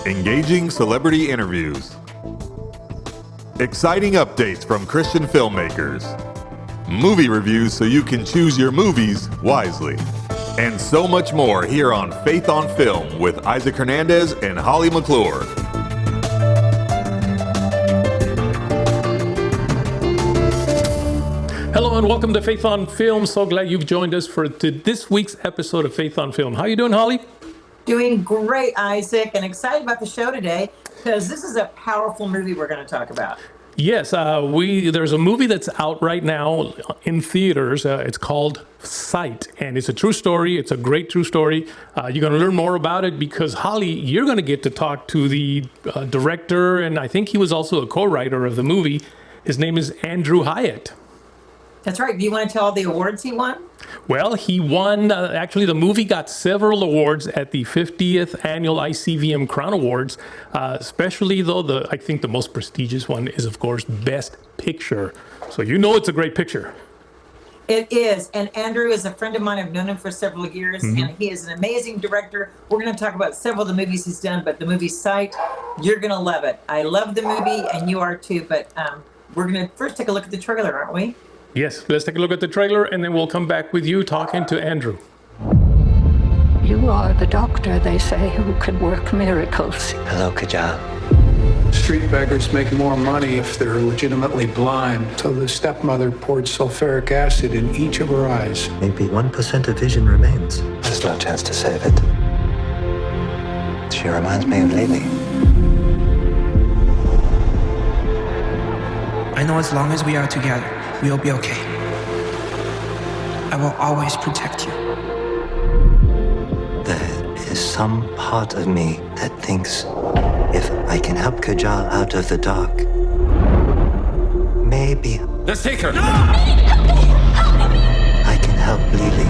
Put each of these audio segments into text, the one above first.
engaging celebrity interviews, exciting updates from Christian filmmakers, movie reviews so you can choose your movies wisely, and so much more here on Faith on Film with Isaac Hernandez and Holly McClure. Hello and welcome to Faith on Film. So glad you've joined us for this week's episode of Faith on Film. How you doing, Holly? Doing great, Isaac, and excited about the show today because this is a powerful movie we're going to talk about. Yes, there's a movie that's out right now in theaters. It's called Sight, and it's a true story. It's a great true story. You're going to learn more about it because, Holly, you're going to get to talk to the director, and I think he was also a co-writer of the movie. His name is Andrew Hyatt. That's right. Do you want to tell all the awards he won? Well, he won, actually the movie got several awards at the 50th Annual ICVM Crown Awards, especially though I think the most prestigious one is, of course, Best Picture. So you know it's a great picture. It is. And Andrew is a friend of mine. I've known him for several years, and he is an amazing director. We're going to talk about several of the movies he's done, but the movie Sight, you're going to love it. I love the movie, and you are too, but we're going to first take a look at the trailer, aren't we? Yes, let's take a look at the trailer, and then we'll come back with you talking to Andrew. You are the doctor, they say, who can work miracles. Hello, Kajal. Street beggars make more money if they're legitimately blind. So the stepmother poured sulfuric acid in each of her eyes. Maybe 1% of vision remains. There's no chance to save it. She reminds me of Lily. I know as long as we are together, we'll be okay. I will always protect you. There is some part of me that thinks if I can help Kajal out of the dark, maybe... Let's take her! No! I can help Lily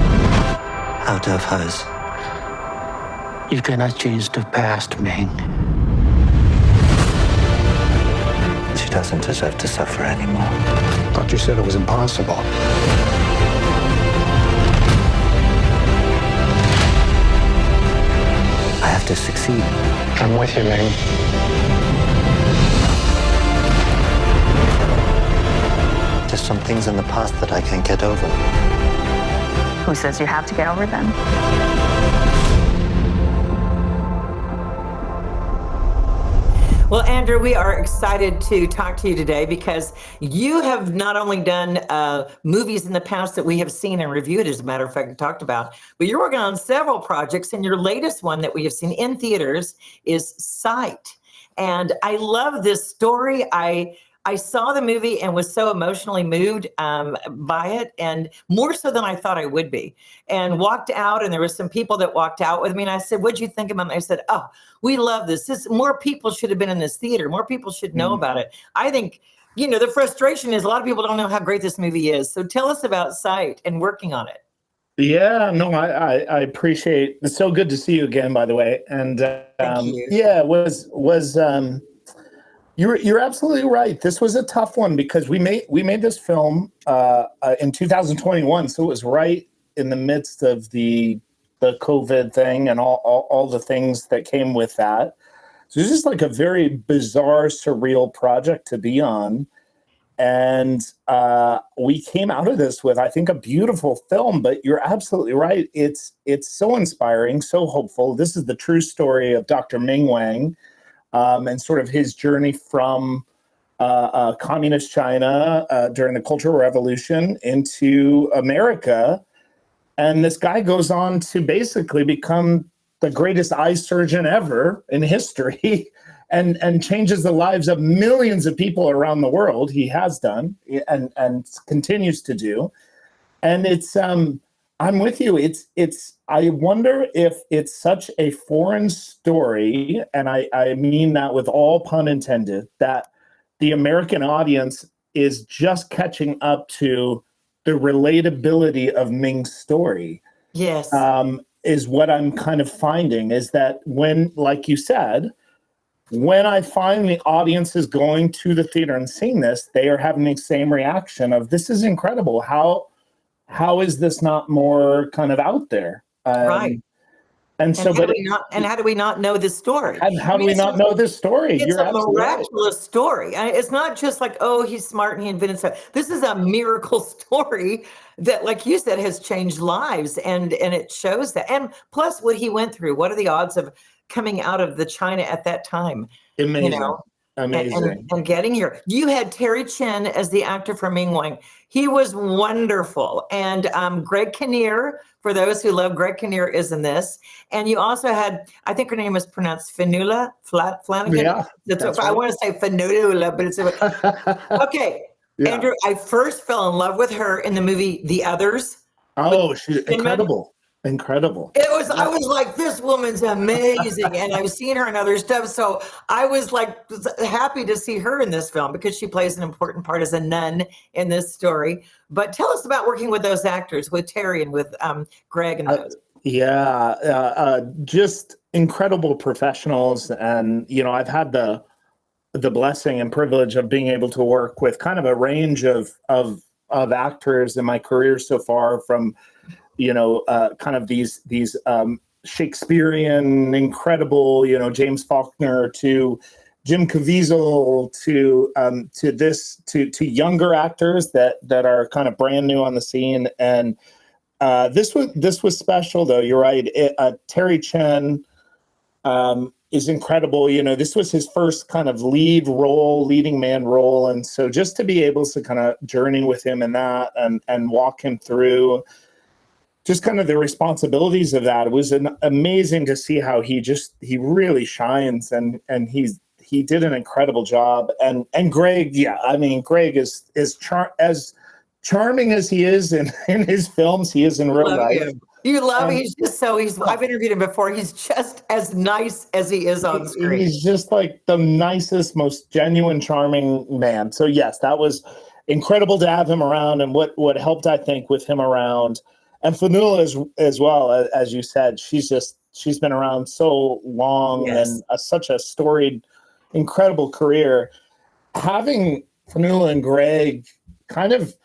out of hers. You cannot change the past, Ming. She doesn't deserve to suffer anymore. Doctor said it was impossible. I have to succeed. I'm with you, Ming. There's some things in the past that I can't get over. Who says you have to get over them? Well, Andrew, we are excited to talk to you today because you have not only done movies in the past that we have seen and reviewed, as a matter of fact, and talked about, but you're working on several projects, and your latest one that we have seen in theaters is Sight. And I love this story. I saw the movie and was so emotionally moved by it, and more so than I thought I would be, and walked out, and there were some people that walked out with me, and I said, what'd you think about it? And I said, oh, we love this. More people should have been in this theater. More people should know about it. I think, the frustration is a lot of people don't know how great this movie is. So tell us about Sight and working on it. Yeah, no, I appreciate. It's so good to see you again, by the way. And Thank you. Yeah, it was. You're absolutely right. This was a tough one because we made this film in 2021, so it was right in the midst of the COVID thing and all the things that came with that. So it's just like a very bizarre, surreal project to be on. And we came out of this with, I think, a beautiful film. But you're absolutely right. It's so inspiring, so hopeful. This is the true story of Dr. Ming Wang. And sort of his journey from communist China during the Cultural Revolution into America. And this guy goes on to basically become the greatest eye surgeon ever in history and changes the lives of millions of people around the world. He has done and continues to do. And it's... I'm with you. I wonder if it's such a foreign story, and I mean that with all pun intended, that the American audience is just catching up to the relatability of Ming's story. Yes. Is what I'm kind of finding is that when, like you said, when I find the audience is going to the theater and seeing this, they are having the same reaction of, this is incredible. How is this not more kind of out there? Right. And so, how do we not know this story? How do we not know this story? It's You're a absolutely right. miraculous story. It's not just like, oh, he's smart and he invented stuff. This is a miracle story that, like you said, has changed lives, and it shows that. And plus, what he went through. What are the odds of coming out of the China at that time? Amazing. You know? Amazing. And getting here. You had Terry Chen as the actor for Ming Wang. He was wonderful. And Greg Kinnear, for those who love Greg Kinnear, is in this. And you also had, I think her name is pronounced Fionnuala Flanagan. Yeah, that's I want to say Fionnuala, but it's okay. Yeah. Andrew, I first fell in love with her in the movie The Others. Oh, she's incredible. Incredible. I was like, this woman's amazing. And I've seen her in other stuff. So I was like happy to see her in this film because she plays an important part as a nun in this story. But tell us about working with those actors, with Terry and with Greg and those. Just incredible professionals. And, I've had the blessing and privilege of being able to work with kind of a range of actors in my career so far, from kind of these Shakespearean, incredible, James Faulkner, to Jim Caviezel, to younger actors that are kind of brand new on the scene. And this was special, though. You're right. Terry Chen is incredible. This was his first kind of leading man role, and so just to be able to kind of journey with him in that and walk him through just kind of the responsibilities of that. It was amazing to see how he really shines, and he did an incredible job. And Greg, Greg is as charming as he is in his films, he is in real life. You love him. I've interviewed him before. He's just as nice as he is on screen. He's just like the nicest, most genuine, charming man. So yes, that was incredible to have him around, and what helped, I think, with him around. And Fionnuala as well, as you said, she's been around so long. Yes. And such a storied, incredible career. Having Fionnuala and Greg kind of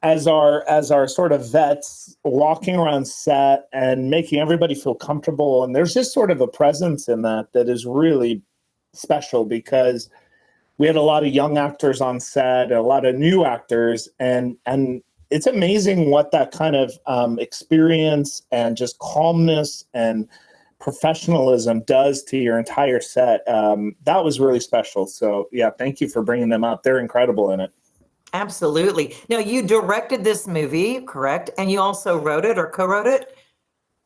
as our sort of vets, walking around set and making everybody feel comfortable, and there's just sort of a presence in that is really special, because we had a lot of young actors on set, a lot of new actors, and it's amazing what that kind of experience and just calmness and professionalism does to your entire set. That was really special. So yeah, thank you for bringing them up. They're incredible in it. Absolutely. Now, you directed this movie, correct? And you also wrote it or co-wrote it?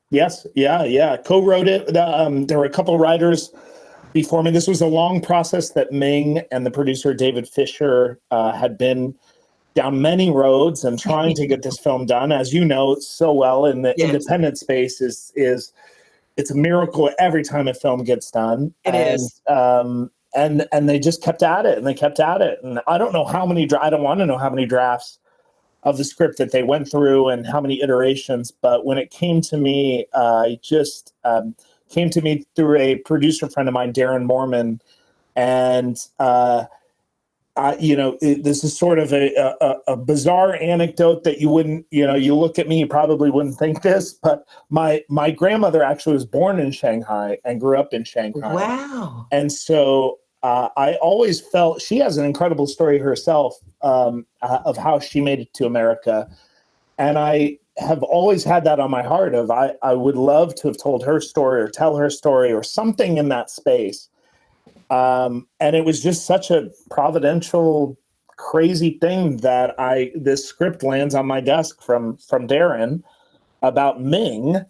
Yes. Yeah. Co-wrote it. There were a couple of writers before me. This was a long process that Ming and the producer David Fisher had been down many roads and trying to get this film done. As you know so well, in the independent space is it's a miracle every time a film gets done. It is. And they just kept at it, and they kept at it. And I don't know how many, I don't want to know how many drafts of the script that they went through and how many iterations. But when it came to me, it just came to me through a producer friend of mine, Darren Moorman. And, this is sort of a bizarre anecdote that you wouldn't, you look at me, you probably wouldn't think this, but my grandmother actually was born in Shanghai and grew up in Shanghai. Wow. And so I always felt, she has an incredible story herself of how she made it to America. And I have always had that on my heart of, I would love to have told her story or tell her story or something in that space. And it was just such a providential, crazy thing that this script lands on my desk from Darren about Ming.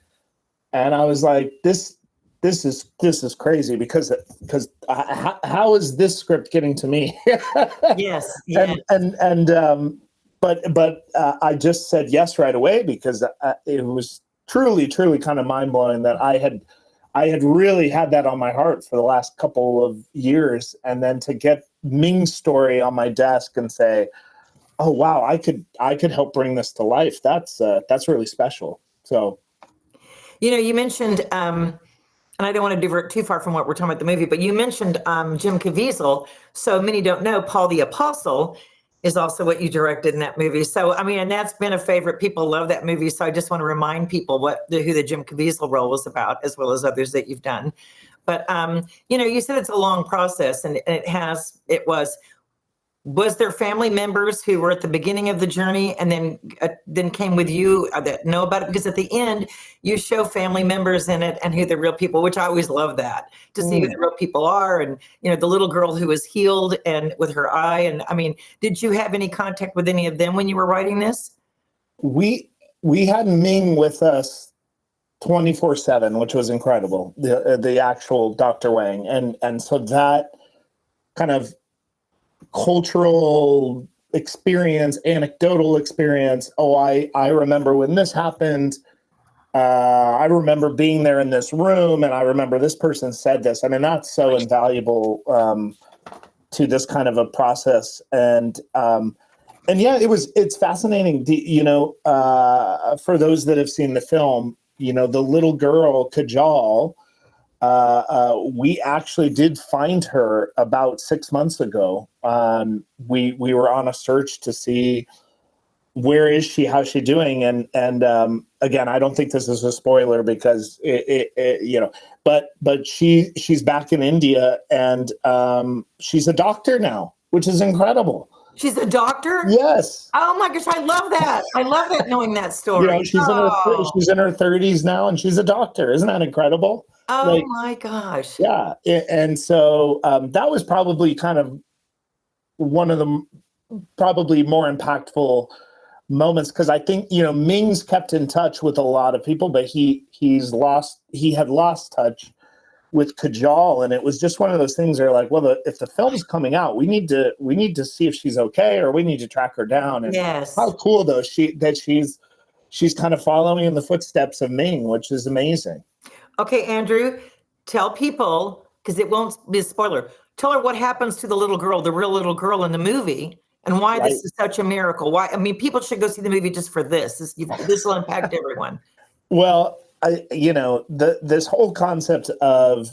And I was like, this is crazy because how is this script getting to me? Yes. But I just said yes right away because it was truly kind of mind blowing that I had really had that on my heart for the last couple of years, and then to get Ming's story on my desk and say, "Oh wow, I could help bring this to life." That's really special. So, you mentioned. And I don't want to divert too far from what we're talking about the movie, but you mentioned Jim Caviezel. So many don't know Paul the Apostle is also what you directed in that movie. So, I mean, and that's been a favorite. People love that movie. So I just want to remind people who the Jim Caviezel role was about, as well as others that you've done. But, you said it's a long process, and it was there family members who were at the beginning of the journey and then came with you that know about it? Because at the end, you show family members in it and who the real people, which I always love that, to see who the real people are. And, the little girl who was healed and with her eye. And I mean, did you have any contact with any of them when you were writing this? We had Ming with us 24/7, which was incredible. The actual Dr. Wang. And so that kind of cultural experience, anecdotal experience. Oh, I remember when this happened. I remember being there in this room, and I remember this person said this. I mean, that's so invaluable to this kind of a process. And yeah, it's fascinating. For those that have seen the film, the little girl Kajal. We actually did find her about 6 months ago. We were on a search to see where is she, how's she doing, and again, I don't think this is a spoiler because but she's back in India, and she's a doctor now, which is incredible. She's a doctor? Yes. Oh my gosh, I love that. I love that, knowing that story. She's in her 30s now, and she's a doctor. Isn't that incredible? Oh my gosh. Yeah. And so that was probably kind of one of the probably more impactful moments, because I think, Ming's kept in touch with a lot of people, but he had lost touch with Kajal, and it was just one of those things where well, if the film's coming out, we need to see if she's okay, or we need to track her down. And yes, how cool though she's kind of following in the footsteps of Ming, which is amazing. Okay, Andrew, tell people, because it won't be a spoiler, tell her what happens to the little girl, the real little girl in the movie, and why this is such a miracle. Why? I mean, people should go see the movie just for this. This will impact everyone. Well, this whole concept of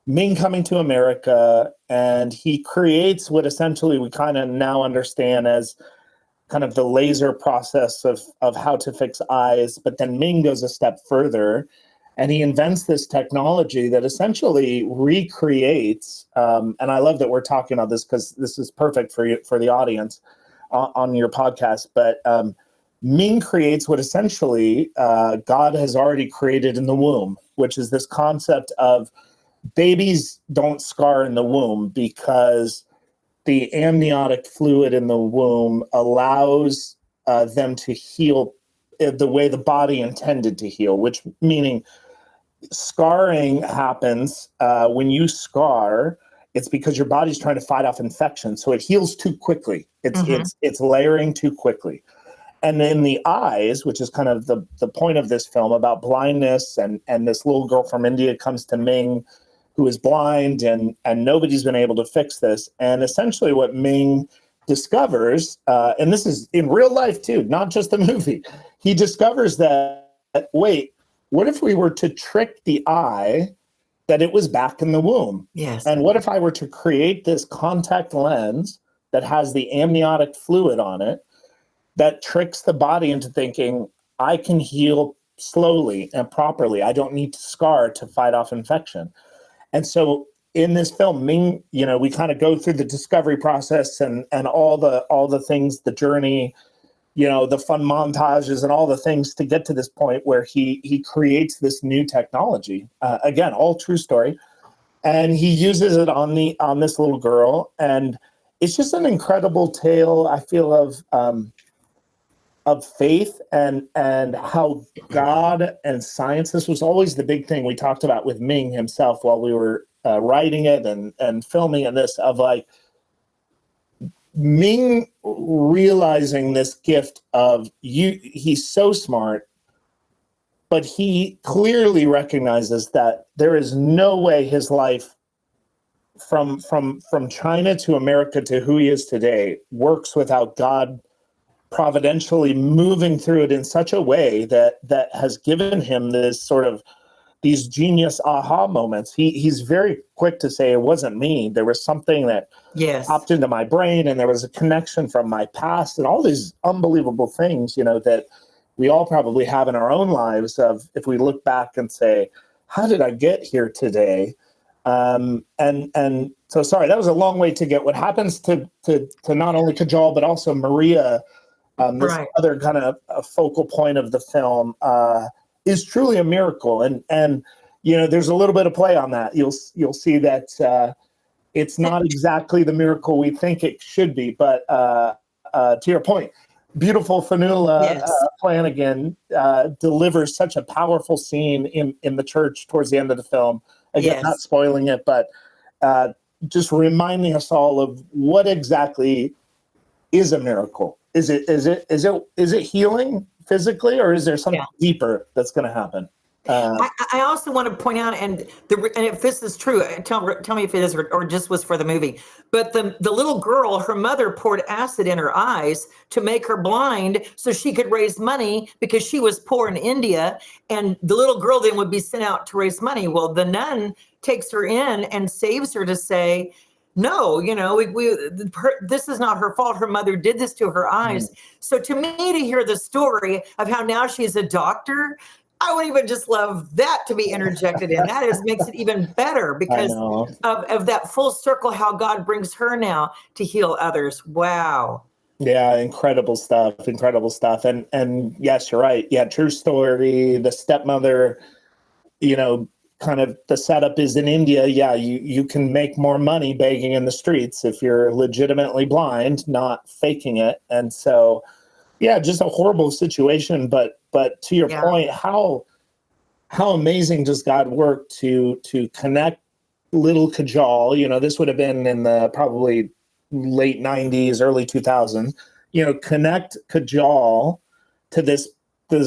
Ming coming to America, and he creates what essentially we kind of now understand as kind of the laser process of how to fix eyes. But then Ming goes a step further, and he invents this technology that essentially recreates, and I love that we're talking about this because this is perfect for the audience on your podcast, but Ming creates what essentially God has already created in the womb, which is this concept of babies don't scar in the womb because the amniotic fluid in the womb allows them to heal the way the body intended to heal, which meaning scarring happens when you scar. It's because your body's trying to fight off infection, so it heals too quickly. It's layering too quickly. And in the eyes, which is kind of the point of this film about blindness, and this little girl from India comes to Ming, who is blind, and nobody's been able to fix this. And essentially what Ming discovers, and this is in real life too, not just the movie, he discovers that, wait, what if we were to trick the eye that it was back in the womb? Yes. And what if I were to create this contact lens that has the amniotic fluid on it, that tricks the body into thinking, I can heal slowly and properly. I don't need to scar to fight off infection. And so in this film, Ming, we kind of go through the discovery process and all the things, the journey, the fun montages and all the things to get to this point where he creates this new technology. Again, all true story. And he uses it on this little girl. And it's just an incredible tale, I feel, of faith and how God and science, this was always the big thing we talked about with Ming himself while we were writing it and filming it, this of Ming realizing this gift of he's so smart, but he clearly recognizes that there is no way his life from China to America to who he is today works without God providentially moving through it in such a way that has given him this sort of these genius aha moments. He's very quick to say, it wasn't me. There was something that popped into my brain, and there was a connection from my past, and all these unbelievable things, that we all probably have in our own lives of, if we look back and say, how did I get here today? And so, sorry, that was a long way to get what happens to not only Kajal, but also Maria, this other kind of a focal point of the film, is truly a miracle. And there's a little bit of play on that. You'll see that it's not exactly the miracle we think it should be, but to your point, beautiful Fanula Flanagan delivers such a powerful scene in the church towards the end of the film. Again, not spoiling it, but just reminding us all of what exactly is a miracle. Is it healing physically, or is there something deeper that's going to happen? I also want to point out, and if this is true, tell me if it is or just was for the movie. But the little girl, her mother poured acid in her eyes to make her blind so she could raise money because she was poor in India, and the little girl then would be sent out to raise money. Well, the nun takes her in and saves her to say, no, this is not her fault. Her mother did this to her eyes. So to me, to hear the story of how now she's a doctor, I would even just love that to be interjected in. That makes it even better because of that full circle, how God brings her now to heal others. Wow. Yeah, incredible stuff. And yes, you're right. Yeah, true story. The stepmother, kind of the setup is in India. Yeah, you can make more money begging in the streets if you're legitimately blind, not faking it. And so, yeah, just a horrible situation. But to your point, how amazing does God work to connect little Kajal? This would have been in the probably late 90s, early 2000s. Connect Kajal to this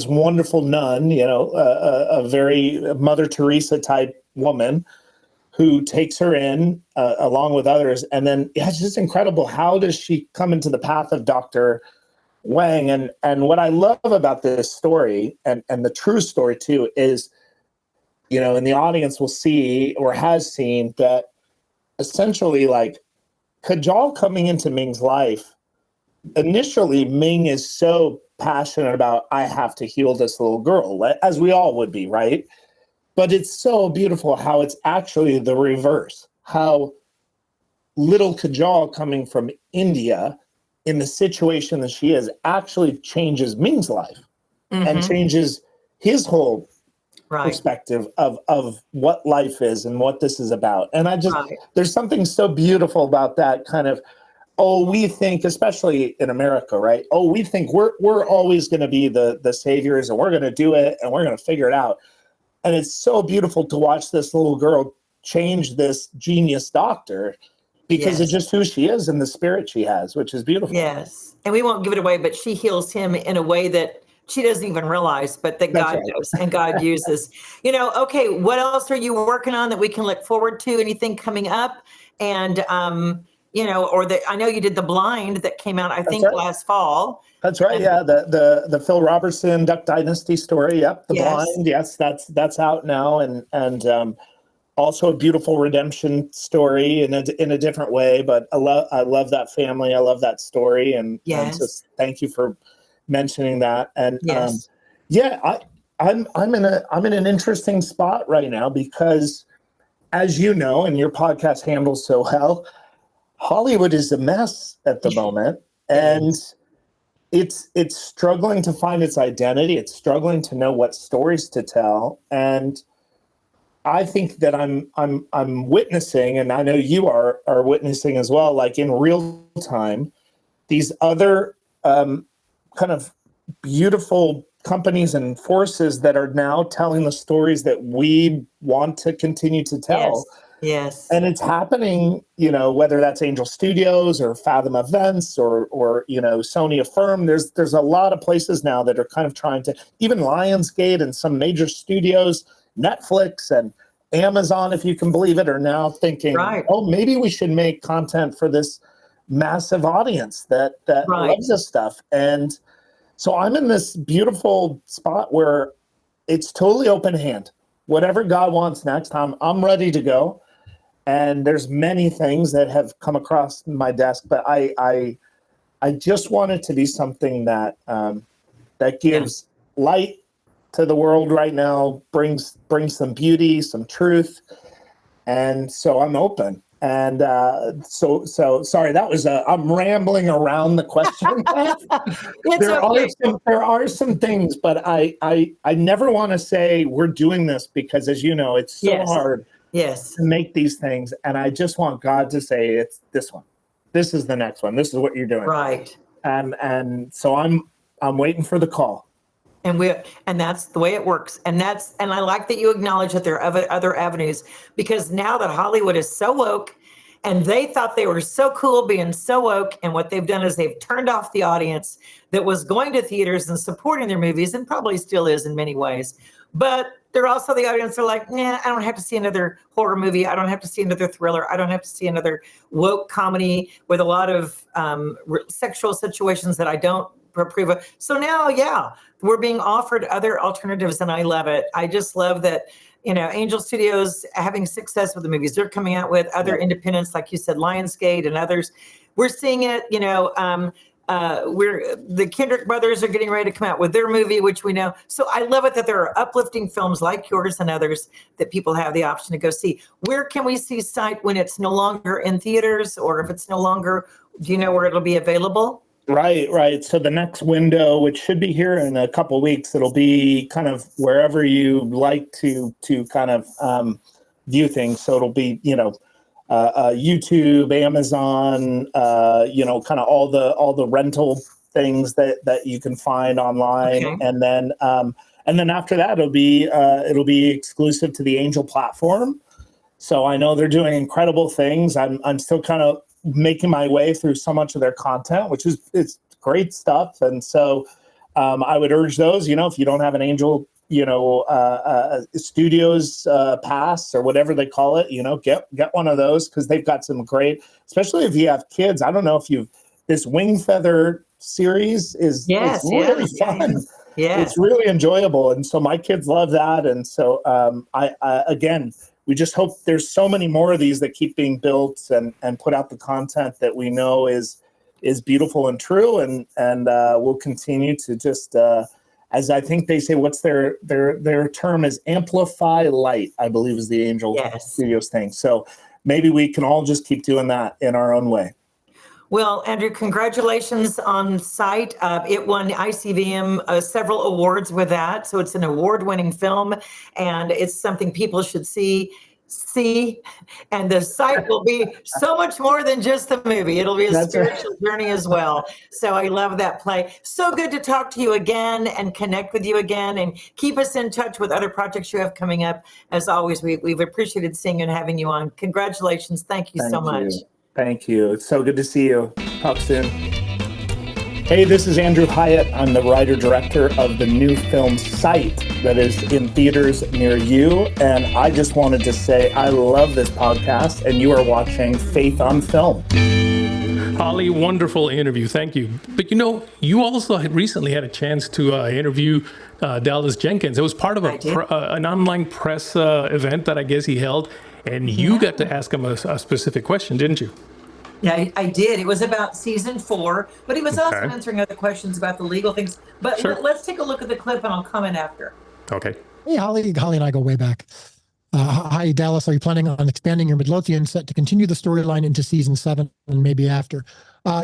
wonderful nun, a very Mother Teresa type woman who takes her in along with others. And then it's just incredible. How does she come into the path of Dr. Wang? And what I love about this story and the true story too is, and the audience will see or has seen that essentially like Kajal coming into Ming's life, initially Ming is so passionate about, I have to heal this little girl, as we all would be, right? But it's so beautiful how it's actually the reverse, how little Kajal coming from India in the situation that she is actually changes Ming's life and changes his whole perspective of what life is and what this is about. And there's something so beautiful about that kind of, we think, especially in America, right? We think we're always going to be the saviors, and we're going to do it, and we're going to figure it out. And it's so beautiful to watch this little girl change this genius doctor because it's just who she is and the spirit she has, which is beautiful. Yes. And we won't give it away, but she heals him in a way that she doesn't even realize, but that God knows and God uses. Okay, what else are you working on that we can look forward to? Anything coming up? And, I know you did The Blind that came out, I think, last fall. That's right. Yeah. The Phil Robertson Duck Dynasty story. Yep. The Blind. Yes. That's out now. And also a beautiful redemption story in a different way, but I love that family. I love that story. And just thank you for mentioning that. And I'm in an interesting spot right now because, as you know, and your podcast handles so well, Hollywood is a mess at the moment, and it's struggling to find its identity. It's struggling to know what stories to tell. And I think that I'm witnessing, and I know you are witnessing as well, like in real time, these other kind of beautiful companies and forces that are now telling the stories that we want to continue to tell. Yes. And it's happening, whether that's Angel Studios or Fathom Events or Sony Affirm. There's a lot of places now that are kind of trying to, even Lionsgate and some major studios, Netflix and Amazon, if you can believe it, are now thinking, maybe we should make content for this massive audience that loves this stuff. And so I'm in this beautiful spot where it's totally open hand. whatever God wants next, I'm ready to go. And there's many things that have come across my desk, but I just want it to be something that that gives light to the world right now, brings some beauty, some truth, and so I'm open. And so sorry, that was I'm rambling around the question. There are some things, but I never want to say we're doing this because, as you know, it's so hard. Yes. To make these things, and I just want God to say it's this one. This is the next one. This is what you're doing. Right. And so I'm waiting for the call. And that's the way it works. And I like that you acknowledge that there are other avenues, because now that Hollywood is so woke, and they thought they were so cool being so woke, and what they've done is they've turned off the audience that was going to theaters and supporting their movies, and probably still is in many ways. But they're also the audience are like, nah, I don't have to see another horror movie. I don't have to see another thriller. I don't have to see another woke comedy with a lot of sexual situations that I don't approve of. So now, we're being offered other alternatives, and I love it. I just love that, Angel Studios having success with the movies they're coming out with, other independents, like you said, Lionsgate and others. We're seeing it, the Kendrick brothers are getting ready to come out with their movie, which we know. So I love it that there are uplifting films like yours and others that people have the option to go see. Where can we see Sight when it's no longer in theaters, or if it's no longer, do you know where it'll be available? Right. So the next window, which should be here in a couple of weeks, it'll be kind of wherever you like to kind of view things. So it'll be, YouTube, Amazon, kind of all the rental things that you can find online. Okay. And then after that, it'll be exclusive to the Angel platform. So I know they're doing incredible things. I'm still kind of making my way through so much of their content, which it's great stuff. And so I would urge those, if you don't have an Angel, studios pass or whatever they call it, get one of those, because they've got some great, especially if you have kids. I don't know if this Wing Feather series is really fun. Yeah. It's really enjoyable. And so my kids love that. And so again, we just hope there's so many more of these that keep being built and put out the content that we know is beautiful and true. And we'll continue to just, as I think they say, what's their term is amplify light, I believe is the Angel Studios thing. So maybe we can all just keep doing that in our own way. Well, Andrew, congratulations on Sight. It won ICVM several awards with that. So it's an award-winning film, and it's something people should see. And the Sight will be so much more than just the movie. It'll be a spiritual journey as well. So I love that play. So good to talk to you again and connect with you again, and keep us in touch with other projects you have coming up. As always, we've appreciated seeing you and having you on. Congratulations. Thank you so much. Thank you. It's so good to see you. Talk soon. Hey, this is Andrew Hyatt. I'm the writer-director of the new film Sight that is in theaters near you. And I just wanted to say I love this podcast, and you are watching Faith on Film. Holly, wonderful interview. Thank you. But you also recently had a chance to interview Dallas Jenkins. It was part of an online press event that I guess he held. And you got to ask him a specific question, didn't you? Yeah, I did. It was about season 4, but he was also answering other questions about the legal things. But let's take a look at the clip, and I'll comment after. Okay. Hey, Holly and I go way back. Hi, Dallas. Are you planning on expanding your Midlothian set to continue the storyline into season 7 and maybe after?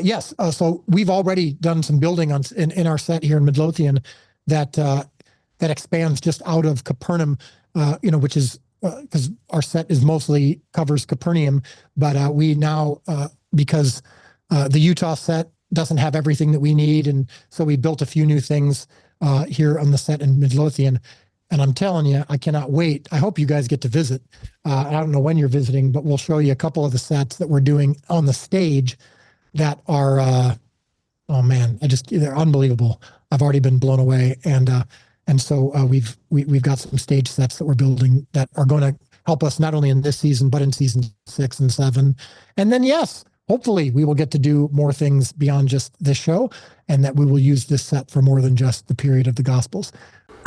Yes. So we've already done some building in our set here in Midlothian that expands just out of Capernaum, which is because our set is mostly covers Capernaum, but we now, because the Utah set doesn't have everything that we need, and so we built a few new things here on the set in Midlothian. And I'm telling you, I cannot wait. I hope you guys get to visit. I don't know when you're visiting, but we'll show you a couple of the sets that we're doing on the stage that are, they're unbelievable. I've already been blown away. And so we've got some stage sets that we're building that are going to help us not only in this season, but in season 6 and 7. And then, yes, hopefully we will get to do more things beyond just this show, and that we will use this set for more than just the period of the Gospels.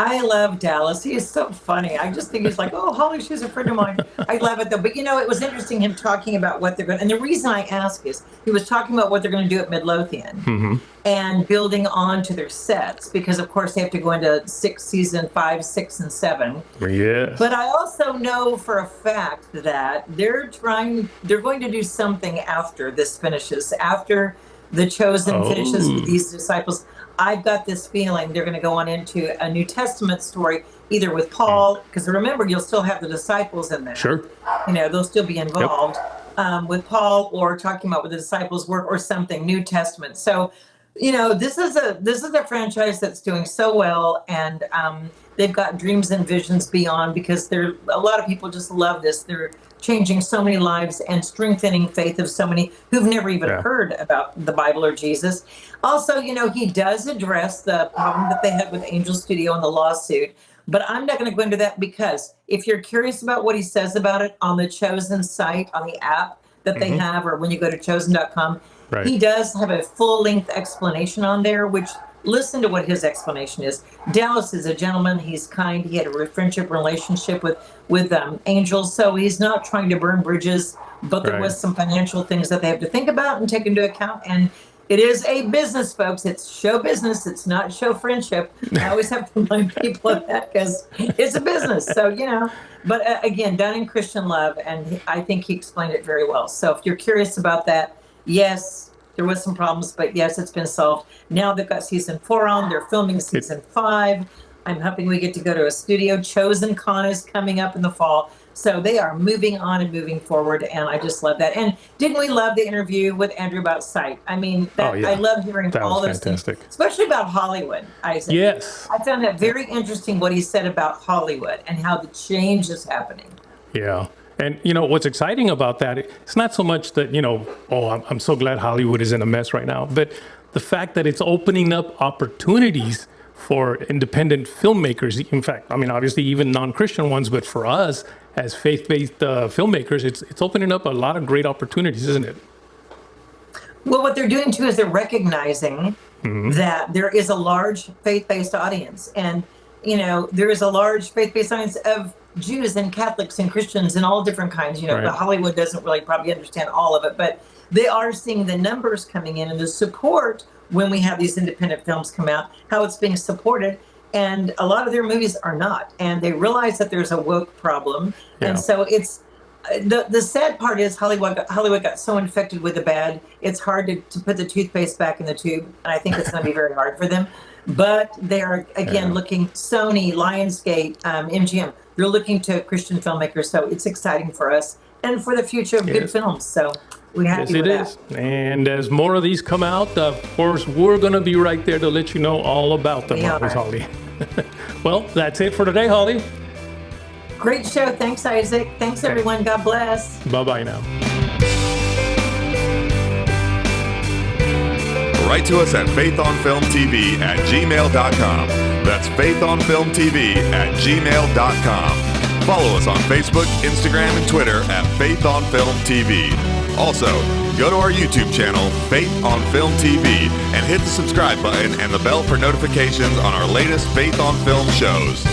I love Dallas. He is so funny. I just think he's like, oh, Holly, she's a friend of mine. I love it though. But it was interesting him talking about what they're going to, and the reason I ask is he was talking about what they're going to do at Midlothian and building on to their sets because of course they have to go into season 5, 6, and 7. Yes. But I also know for a fact that they're going to do something after this finishes, after The Chosen finishes with these disciples. I've got this feeling they're going to go on into a New Testament story, either with Paul, because remember, you'll still have the disciples in there. Sure. They'll still be involved with Paul, or talking about what the disciples work or something, New Testament. So, this is a franchise that's doing so well, and they've got dreams and visions beyond because a lot of people just love this. They're changing so many lives and strengthening faith of so many who've never even heard about the Bible or Jesus. Also, he does address the problem that they had with Angel Studio and the lawsuit, but I'm not going to go into that because if you're curious about what he says about it on the Chosen site, on the app that they have, or when you go to chosen.com, he does have a full-length explanation on there, which listen to what his explanation is. Dallas is a gentleman. He's kind. He had a friendship relationship with Angel, so he's not trying to burn bridges, but there was some financial things that they have to think about and take into account. And it is a business, folks. It's show business. It's not show friendship. I always have to remind people of that because it's a business. So, but again, done in Christian love. And I think he explained it very well. So if you're curious about that, yes, there was some problems, but yes, it's been solved. Now they've got season 4 on. They're filming season 5. I'm hoping we get to go to a studio. Chosen Con is coming up in the fall. So they are moving on and moving forward, and I just love that. And didn't we love the interview with Andrew about Sight? I mean, I love hearing all those things, especially about Hollywood, Isaac. Yes. I found that very interesting what he said about Hollywood and how the change is happening. Yeah. And, what's exciting about that, it's not so much that, I'm so glad Hollywood is in a mess right now, but the fact that it's opening up opportunities for independent filmmakers. In fact, obviously even non-Christian ones, but for us as faith-based filmmakers, it's opening up a lot of great opportunities, isn't it? Well, what they're doing too is they're recognizing that there is a large faith-based audience. And, there is a large faith-based audience of Jews and Catholics and Christians and all different kinds, but Hollywood doesn't really probably understand all of it, but they are seeing the numbers coming in and the support when we have these independent films come out, how it's being supported. And a lot of their movies are not. And they realize that there's a woke problem. Yeah. And so it's, the sad part is Hollywood got so infected with the bad, it's hard to put the toothpaste back in the tube. And I think it's going to be very hard for them. But they are, again, looking, Sony, Lionsgate, MGM, they're looking to Christian filmmakers. So it's exciting for us and for the future of good films. So we're happy with that. And as more of these come out, of course, we're going to be right there to let you know all about them, Holly. Well, that's it for today, Holly. Great show. Thanks, Isaac. Thanks, everyone. God bless. Bye-bye now. Write to us at faithonfilmtv@gmail.com. That's faithonfilmtv@gmail.com. Follow us on Facebook, Instagram, and Twitter at Faith on Film TV. Also, go to our YouTube channel, Faith on Film TV, and hit the subscribe button and the bell for notifications on our latest Faith on Film shows.